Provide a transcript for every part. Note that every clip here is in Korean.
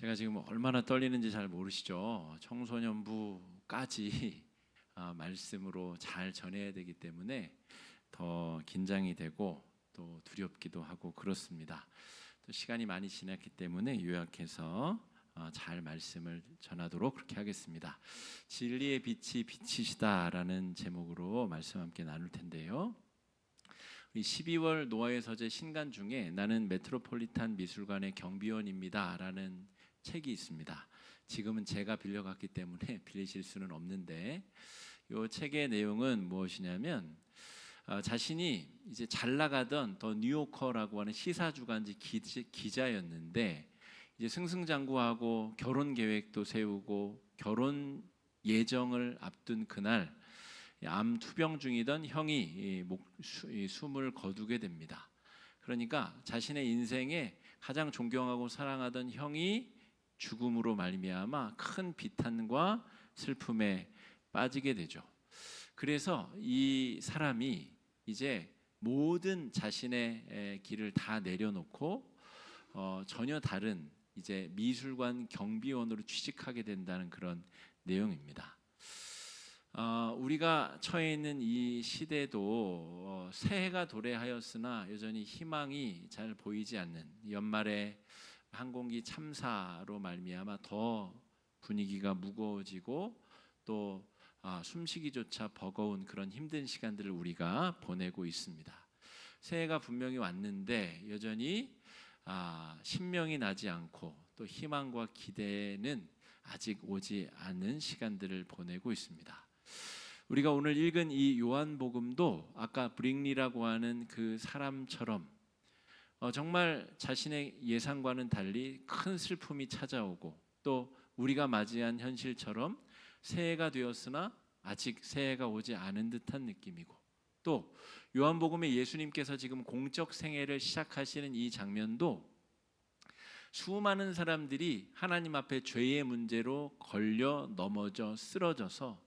제가 지금 얼마나 떨리는지 잘 모르시죠? 청소년부까지 말씀으로 잘 전해야 되기 때문에 더 긴장이 되고 또 두렵기도 하고 그렇습니다. 또 시간이 많이 지났기 때문에 요약해서 잘 말씀을 전하도록 그렇게 하겠습니다. 진리의 빛이 빛이시다라는 제목으로 말씀 함께 나눌 텐데요. 우리 12월 노아의 서재 신간 중에 나는 메트로폴리탄 미술관의 경비원입니다라는 책이 있습니다. 지금은 제가 빌려갔기 때문에 빌리실 수는 없는데 이 책의 내용은 무엇이냐면 자신이 이제 잘 나가던 더 뉴요커라고 하는 시사주간지 기자였는데 이제 승승장구하고 결혼 계획도 세우고 결혼 예정을 앞둔 그날 암 투병 중이던 형이 숨을 거두게 됩니다. 그러니까 자신의 인생에 가장 존경하고 사랑하던 형이 죽음으로 말미암아 큰 비탄과 슬픔에 빠지게 되죠. 그래서 이 사람이 이제 모든 자신의 길을 다 내려놓고 전혀 다른 이제 미술관 경비원으로 취직하게 된다는 그런 내용입니다. 우리가 처해 있는 이 시대도 새해가 도래하였으나 여전히 희망이 잘 보이지 않는 연말에 항공기 참사로 말미암아 더 분위기가 무거워지고 또 숨쉬기조차 버거운 그런 힘든 시간들을 우리가 보내고 있습니다. 새해가 분명히 왔는데 여전히 신명이 나지 않고 또 희망과 기대는 아직 오지 않은 시간들을 보내고 있습니다. 우리가 오늘 읽은 이 요한복음도 아까 브링리라고 하는 그 사람처럼 정말 자신의 예상과는 달리 큰 슬픔이 찾아오고 또 우리가 맞이한 현실처럼 새해가 되었으나 아직 새해가 오지 않은 듯한 느낌이고 또 요한복음에 예수님께서 지금 공적 생애를 시작하시는 이 장면도 수많은 사람들이 하나님 앞에 죄의 문제로 걸려 넘어져 쓰러져서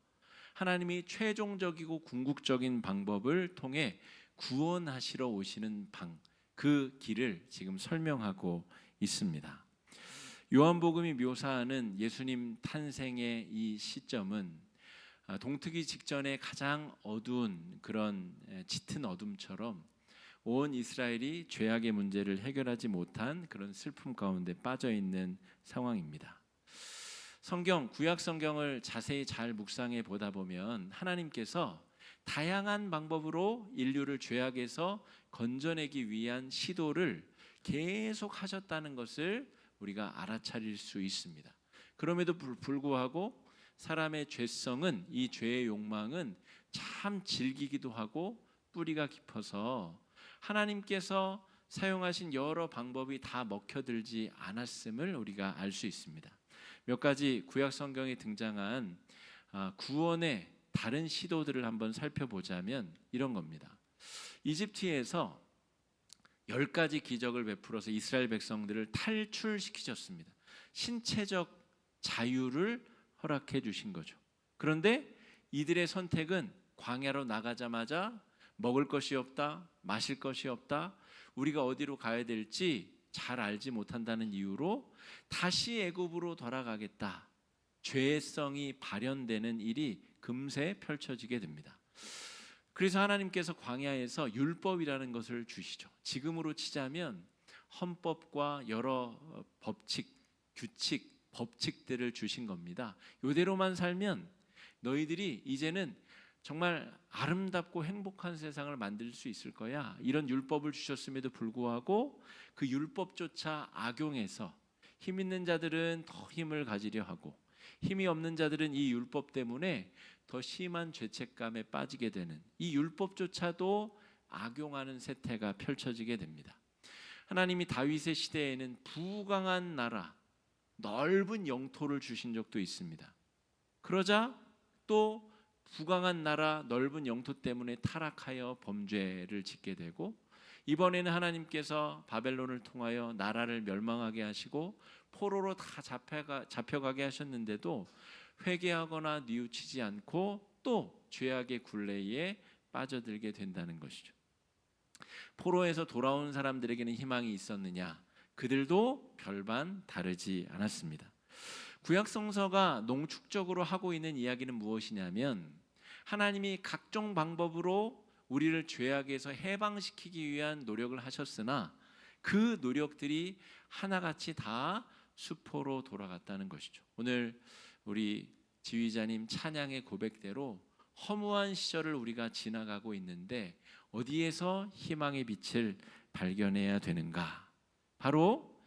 하나님이 최종적이고 궁극적인 방법을 통해 구원하시러 오시는 그 길을 지금 설명하고 있습니다. 요한복음이 묘사하는 예수님 탄생의 이 시점은 동트기 직전에 가장 어두운 그런 짙은 어둠처럼 온 이스라엘이 죄악의 문제를 해결하지 못한 그런 슬픔 가운데 빠져 있는 상황입니다. 구약 성경을 자세히 잘 묵상해 보다 보면 하나님께서 다양한 방법으로 인류를 죄악에서 건져내기 위한 시도를 계속 하셨다는 것을 우리가 알아차릴 수 있습니다. 그럼에도 불구하고 사람의 죄성은 이 죄의 욕망은 참 질기기도 하고 뿌리가 깊어서 하나님께서 사용하신 여러 방법이 다 먹혀들지 않았음을 우리가 알 수 있습니다. 몇 가지 구약 성경에 등장한 구원의 다른 시도들을 한번 살펴보자면 이런 겁니다. 이집트에서 10가지 기적을 베풀어서 이스라엘 백성들을 탈출시키셨습니다. 신체적 자유를 허락해 주신 거죠. 그런데 이들의 선택은 광야로 나가자마자 먹을 것이 없다, 마실 것이 없다, 우리가 어디로 가야 될지 잘 알지 못한다는 이유로 다시 애굽으로 돌아가겠다. 죄성이 발현되는 일이 금세 펼쳐지게 됩니다. 그래서 하나님께서 광야에서 율법이라는 것을 주시죠. 지금으로 치자면 헌법과 여러 법칙, 규칙, 법칙들을 주신 겁니다. 이대로만 살면 너희들이 이제는 정말 아름답고 행복한 세상을 만들 수 있을 거야. 이런 율법을 주셨음에도 불구하고 그 율법조차 악용해서 힘 있는 자들은 더 힘을 가지려 하고 힘이 없는 자들은 이 율법 때문에 더 심한 죄책감에 빠지게 되는 이 율법조차도 악용하는 세태가 펼쳐지게 됩니다. 하나님이 다윗의 시대에는 부강한 나라, 넓은 영토를 주신 적도 있습니다. 그러자 또 부강한 나라, 넓은 영토 때문에 타락하여 범죄를 짓게 되고 이번에는 하나님께서 바벨론을 통하여 나라를 멸망하게 하시고 포로로 다 잡혀가게 하셨는데도 회개하거나 뉘우치지 않고 또 죄악의 굴레에 빠져들게 된다는 것이죠. 포로에서 돌아온 사람들에게는 희망이 있었느냐? 그들도 별반 다르지 않았습니다. 구약 성서가 농축적으로 하고 있는 이야기는 무엇이냐면 하나님이 각종 방법으로 우리를 죄악에서 해방시키기 위한 노력을 하셨으나 그 노력들이 하나같이 다 수포로 돌아갔다는 것이죠. 오늘 우리 지휘자님 찬양의 고백대로 허무한 시절을 우리가 지나가고 있는데 어디에서 희망의 빛을 발견해야 되는가? 바로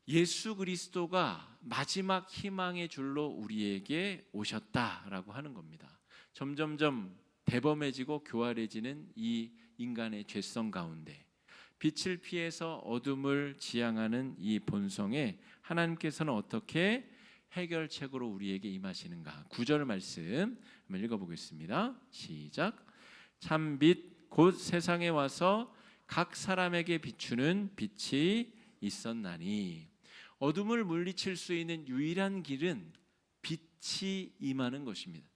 예수 그리스도가 마지막 희망의 줄로 우리에게 오셨다라고 하는 겁니다. 점점점 대범해지고 교활해지는 이 인간의 죄성 가운데 빛을 피해서 어둠을 지향하는 이 본성에 하나님께서는 어떻게 해결책으로 우리에게 임하시는가? 9절 말씀 한번 읽어보겠습니다. 시작. 참 빛 곧 세상에 와서 각 사람에게 비추는 빛이 있었나니. 어둠을 물리칠 수 있는 유일한 길은 빛이 임하는 것입니다.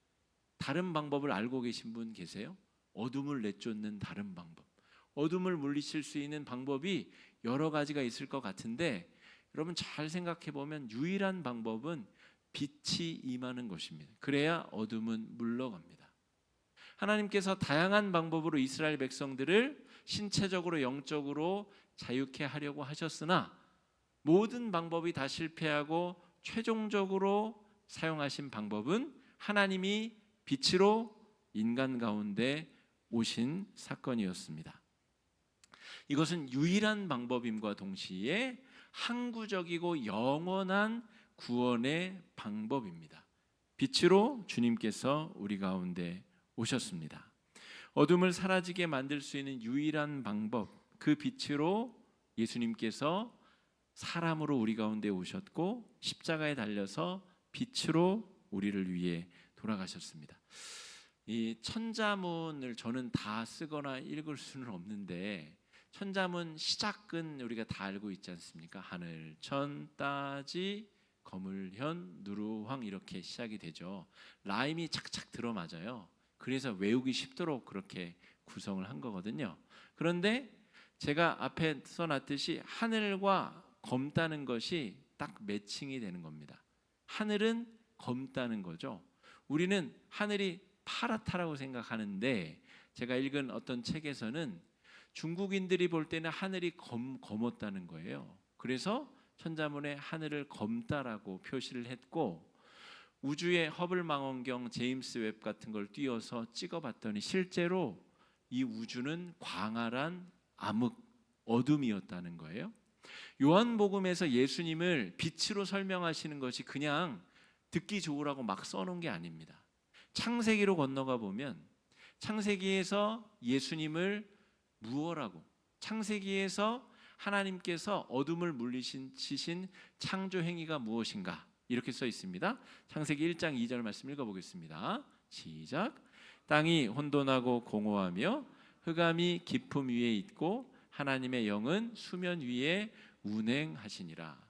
다른 방법을 알고 계신 분 계세요? 어둠을 내쫓는 다른 방법. 어둠을 물리칠 수 있는 방법이 여러 가지가 있을 것 같은데 여러분 잘 생각해 보면 유일한 방법은 빛이 임하는 것입니다. 그래야 어둠은 물러갑니다. 하나님께서 다양한 방법으로 이스라엘 백성들을 신체적으로 영적으로 자유케 하려고 하셨으나 모든 방법이 다 실패하고 최종적으로 사용하신 방법은 하나님이 빛으로 인간 가운데 오신 사건이었습니다. 이것은 유일한 방법임과 동시에 항구적이고 영원한 구원의 방법입니다. 빛으로 주님께서 우리 가운데 오셨습니다. 어둠을 사라지게 만들 수 있는 유일한 방법, 그 빛으로 예수님께서 사람으로 우리 가운데 오셨고 십자가에 달려서 빛으로 우리를 위해 돌아가셨습니다. 이 천자문을 저는 다 쓰거나 읽을 수는 없는데 천자문 시작은 우리가 다 알고 있지 않습니까? 하늘, 천, 따지, 거물현, 누루황 이렇게 시작이 되죠. 라임이 착착 들어맞아요. 그래서 외우기 쉽도록 그렇게 구성을 한 거거든요. 그런데 제가 앞에 써놨듯이 하늘과 검다는 것이 딱 매칭이 되는 겁니다. 하늘은 검다는 거죠. 우리는 하늘이 파랗다라고 생각하는데 제가 읽은 어떤 책에서는 중국인들이 볼 때는 하늘이 검었다는 거예요. 그래서 천자문에 하늘을 검다라고 표시를 했고 우주의 허블 망원경 제임스 웹 같은 걸 띄워서 찍어봤더니 실제로 이 우주는 광활한 암흑, 어둠이었다는 거예요. 요한복음에서 예수님을 빛으로 설명하시는 것이 그냥 듣기 좋으라고 막 써놓은 게 아닙니다. 창세기로 건너가 보면 창세기에서 예수님을 무엇라고, 창세기에서 하나님께서 어둠을 물리치신 창조 행위가 무엇인가 이렇게 써 있습니다. 창세기 1장 2절 말씀 읽어보겠습니다. 시작. 땅이 혼돈하고 공허하며 흑암이 깊음 위에 있고 하나님의 영은 수면 위에 운행하시니라.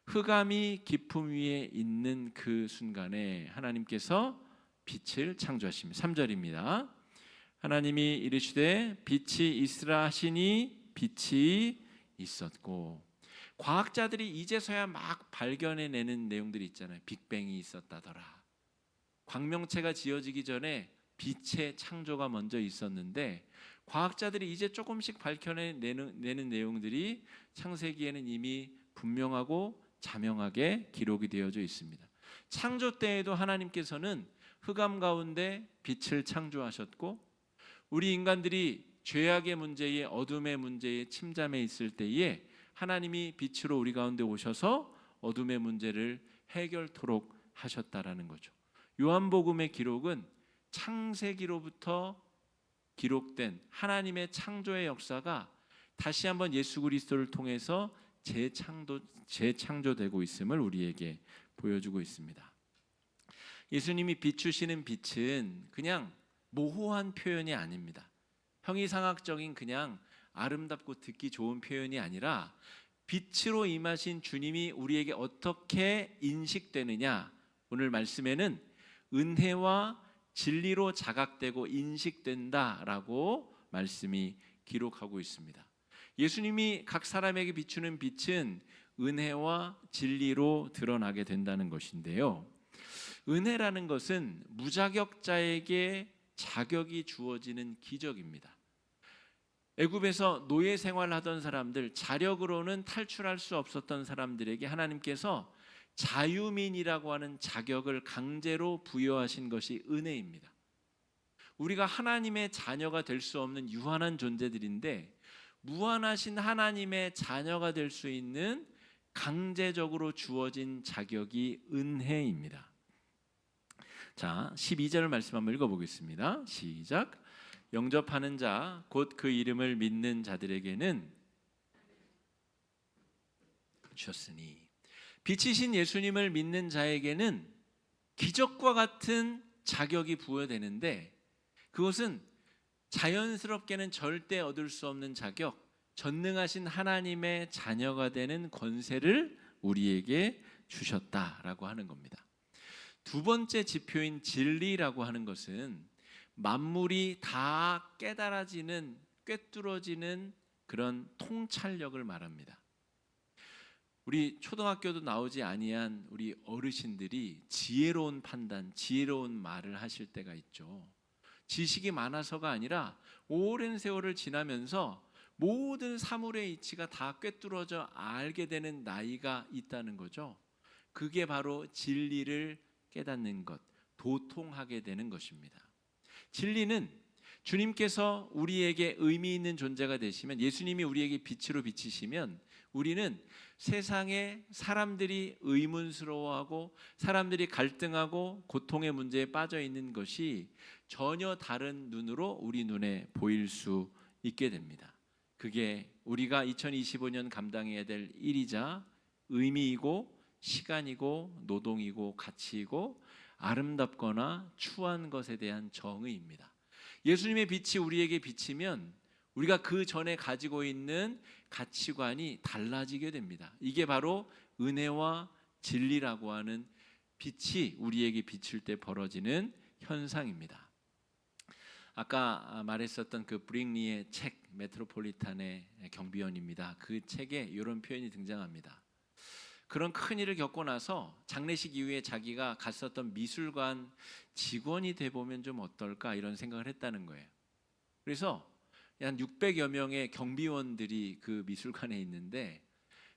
흑암이 깊음 위에 있는 그 순간에 하나님께서 빛을 창조하십니다. 3절입니다. 하나님이 이르시되 빛이 있으라 하시니 빛이 있었고. 과학자들이 이제서야 막 발견해내는 내용들이 있잖아요. 빅뱅이 있었다더라. 광명체가 지어지기 전에 빛의 창조가 먼저 있었는데 과학자들이 이제 조금씩 밝혀내는 내용들이 창세기에는 이미 분명하고 자명하게 기록이 되어져 있습니다. 창조 때에도 하나님께서는 흑암 가운데 빛을 창조하셨고 우리 인간들이 죄악의 문제에 어둠의 문제에 침잠해 있을 때에 하나님이 빛으로 우리 가운데 오셔서 어둠의 문제를 해결토록 하셨다라는 거죠. 요한복음의 기록은 창세기로부터 기록된 하나님의 창조의 역사가 다시 한번 예수 그리스도를 통해서 재창조되고 있음을 우리에게 보여주고 있습니다. 예수님이 비추시는 빛은 그냥 모호한 표현이 아닙니다. 형이상학적인 그냥 아름답고 듣기 좋은 표현이 아니라 빛으로 임하신 주님이 우리에게 어떻게 인식되느냐, 오늘 말씀에는 은혜와 진리로 자각되고 인식된다라고 말씀이 기록하고 있습니다. 예수님이 각 사람에게 비추는 빛은 은혜와 진리로 드러나게 된다는 것인데요. 은혜라는 것은 무자격자에게 자격이 주어지는 기적입니다. 애굽에서 노예 생활하던 사람들, 자력으로는 탈출할 수 없었던 사람들에게 하나님께서 자유민이라고 하는 자격을 강제로 부여하신 것이 은혜입니다. 우리가 하나님의 자녀가 될 수 없는 유한한 존재들인데 무한하신 하나님의 자녀가 될 수 있는 강제적으로 주어진 자격이 은혜입니다. 자, 12절 말씀 한번 읽어보겠습니다. 시작. 영접하는 자, 곧 그 이름을 믿는 자들에게는 주셨으니, 빛이신 예수님을 믿는 자에게는 기적과 같은 자격이 부여되는데, 그것은 자연스럽게는 절대 얻을 수 없는 자격, 전능하신 하나님의 자녀가 되는 권세를 우리에게 주셨다라고 하는 겁니다. 두 번째 지표인 진리라고 하는 것은 만물이 다 깨달아지는, 꿰뚫어지는 그런 통찰력을 말합니다. 우리 초등학교도 나오지 아니한 우리 어르신들이 지혜로운 판단, 지혜로운 말을 하실 때가 있죠. 지식이 많아서가 아니라 오랜 세월을 지나면서 모든 사물의 이치가 다 꿰뚫어져 알게 되는 나이가 있다는 거죠. 그게 바로 진리를 깨닫는 것, 도통하게 되는 것입니다. 진리는 주님께서 우리에게 의미 있는 존재가 되시면, 예수님이 우리에게 빛으로 비치시면 우리는 세상에 사람들이 의문스러워하고 사람들이 갈등하고 고통의 문제에 빠져 있는 것이 전혀 다른 눈으로 우리 눈에 보일 수 있게 됩니다. 그게 우리가 2025년 감당해야 될 일이자 의미이고 시간이고 노동이고 가치이고 아름답거나 추한 것에 대한 정의입니다. 예수님의 빛이 우리에게 비치면 우리가 그 전에 가지고 있는 가치관이 달라지게 됩니다. 이게 바로 은혜와 진리라고 하는 빛이 우리에게 비칠 때 벌어지는 현상입니다. 아까 말했었던 그 브링리의 책 메트로폴리탄의 경비원입니다. 그 책에 이런 표현이 등장합니다. 그런 큰 일을 겪고 나서 장례식 이후에 자기가 갔었던 미술관 직원이 돼보면 좀 어떨까 이런 생각을 했다는 거예요. 그래서 한 600여 명의 경비원들이 그 미술관에 있는데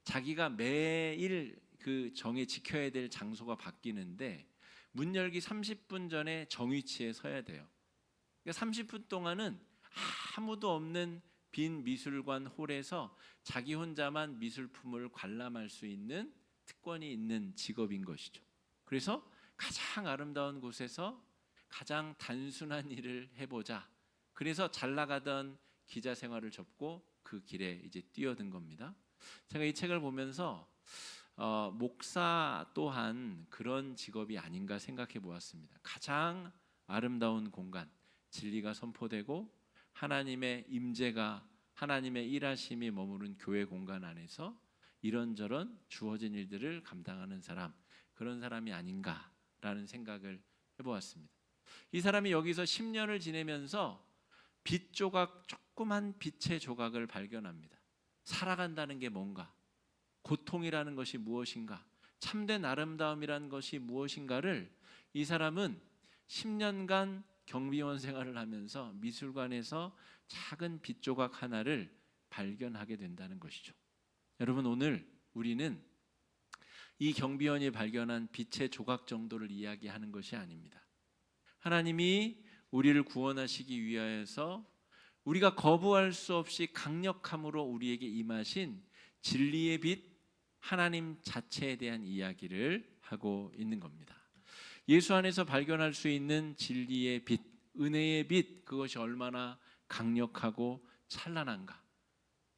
자기가 매일 그 정해 지켜야 될 장소가 바뀌는데 문 열기 30분 전에 정위치에 서야 돼요. 그러니까 30분 동안은 아무도 없는 빈 미술관 홀에서 자기 혼자만 미술품을 관람할 수 있는 특권이 있는 직업인 것이죠. 그래서 가장 아름다운 곳에서 가장 단순한 일을 해보자. 그래서 잘 나가던 기자 생활을 접고 그 길에 이제 뛰어든 겁니다. 제가 이 책을 보면서 목사 또한 그런 직업이 아닌가 생각해 보았습니다. 가장 아름다운 공간, 진리가 선포되고 하나님의 임재가, 하나님의 일하심이 머무른 교회 공간 안에서 이런저런 주어진 일들을 감당하는 사람, 그런 사람이 아닌가라는 생각을 해보았습니다. 이 사람이 여기서 10년을 지내면서 빛 조각, 조그만 빛의 조각을 발견합니다. 살아간다는 게 뭔가, 고통이라는 것이 무엇인가, 참된 아름다움이라는 것이 무엇인가를 이 사람은 10년간 경비원 생활을 하면서 미술관에서 작은 빛 조각 하나를 발견하게 된다는 것이죠. 여러분, 오늘 우리는 이 경비원이 발견한 빛의 조각 정도를 이야기하는 것이 아닙니다. 하나님이 우리를 구원하시기 위하여서 우리가 거부할 수 없이 강력함으로 우리에게 임하신 진리의 빛, 하나님 자체에 대한 이야기를 하고 있는 겁니다. 예수 안에서 발견할 수 있는 진리의 빛, 은혜의 빛, 그것이 얼마나 강력하고 찬란한가.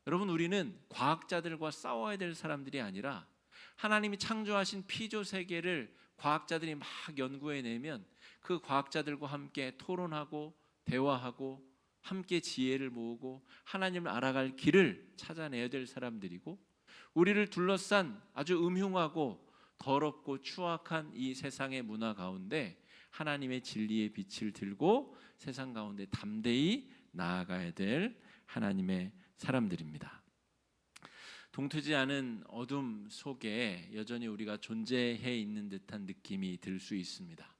여러분, 우리는 과학자들과 싸워야 될 사람들이 아니라 하나님이 창조하신 피조 세계를 과학자들이 막 연구해내면 그 과학자들과 함께 토론하고 대화하고 함께 지혜를 모으고 하나님을 알아갈 길을 찾아내야 될 사람들이고, 우리를 둘러싼 아주 음흉하고 더럽고 추악한 이 세상의 문화 가운데 하나님의 진리의 빛을 들고 세상 가운데 담대히 나아가야 될 하나님의 사람들입니다. 동트지 않은 어둠 속에 여전히 우리가 존재해 있는 듯한 느낌이 들 수 있습니다.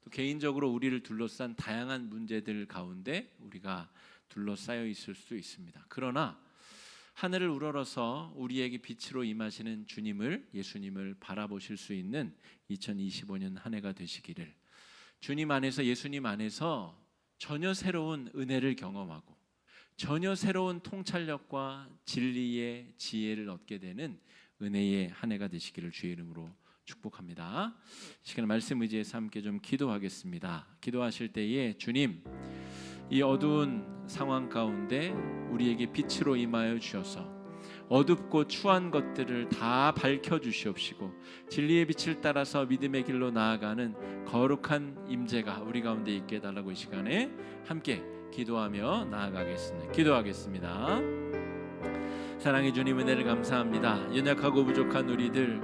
또 개인적으로 우리를 둘러싼 다양한 문제들 가운데 우리가 둘러싸여 있을 수 있습니다. 그러나 하늘을 우러러서 우리에게 빛으로 임하시는 예수님을 바라보실 수 있는 2025년 한 해가 되시기를, 주님 안에서, 예수님 안에서 전혀 새로운 은혜를 경험하고 전혀 새로운 통찰력과 진리의 지혜를 얻게 되는 은혜의 한 해가 되시기를 주의 이름으로 축복합니다. 이 시간 말씀 의지해서 함께 좀 기도하겠습니다. 기도하실 때에 주님, 이 어두운 상황 가운데 우리에게 빛으로 임하여 주셔서 어둡고 추한 것들을 다 밝혀 주시옵시고 진리의 빛을 따라서 믿음의 길로 나아가는 거룩한 임재가 우리 가운데 있게 해달라고 이 시간에 함께 기도하며 나아가겠습니다. 기도하겠습니다. 사랑의 주님, 은혜를 감사합니다. 연약하고 부족한 우리들